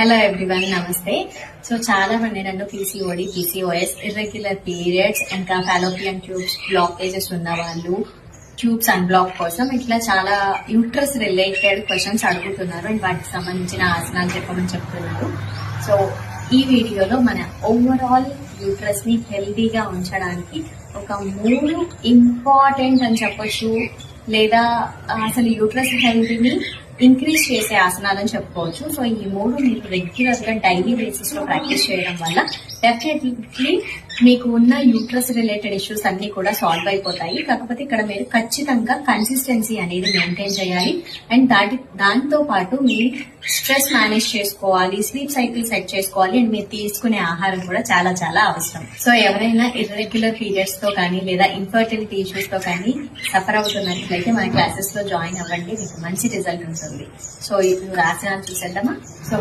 Hello everyone, నమస్తే. So చాలా మంది నన్ను పీసీఓడి, పీసీఓఎస్, ఇర్రెగ్యులర్ పీరియడ్స్, ఇంకా ఫాలోపియన్ ట్యూబ్స్ బ్లాకేజెస్ ఉన్న వాళ్ళు ట్యూబ్స్ అన్బ్లాక్ కోసం ఇట్లా చాలా యూట్రస్ రిలేటెడ్ క్వశ్చన్స్ అడుగుతున్నారు అండ్ వాటికి సంబంధించిన ఆసనాలు చెప్పమని చెప్తున్నారు. సో ఈ వీడియోలో మన ఓవరాల్ యూట్రస్ ని హెల్దీగా ఉంచడానికి ఒక 3 ఇంపార్టెంట్ అని చెప్పొచ్చు, లేదా అసలు యూట్రస్ హెల్త్ ని ఇంక్రీజ్ చేసే ఆసనాలని చెప్పుకోవచ్చు. సో ఈ 3 మీరు రెగ్యులర్ గా డైలీ బేసిస్ లో ప్రాక్టీస్ చేయడం వల్ల డెఫినెట్లీ మీకు ఉన్న యూట్రస్ రిలేటెడ్ ఇష్యూస్ అన్ని కూడా సాల్వ్ అయిపోతాయి. కాకపోతే ఇక్కడ మీరు ఖచ్చితంగా కన్సిస్టెన్సీ అనేది మెయింటైన్ చేయాలి అండ్ దాంతో పాటు మీ స్ట్రెస్ మేనేజ్ చేసుకోవాలి, స్లీప్ సైకిల్ సెట్ చేసుకోవాలి అండ్ మీరు తీసుకునే ఆహారం కూడా చాలా చాలా అవసరం. సో ఎవరైనా ఇర్రెగ్యులర్ పీరియడ్స్ తో కానీ లేదా ఇన్ఫర్టిలిటీ ఇష్యూస్ తో కానీ సఫర్ అవుతున్నట్లయితే మన క్లాసెస్ లో జాయిన్ అవ్వండి, మీకు మంచి రిజల్ట్ ఉంటుంది. సో ఇప్పుడు ఆసనాలు చూసేద్దామా. సో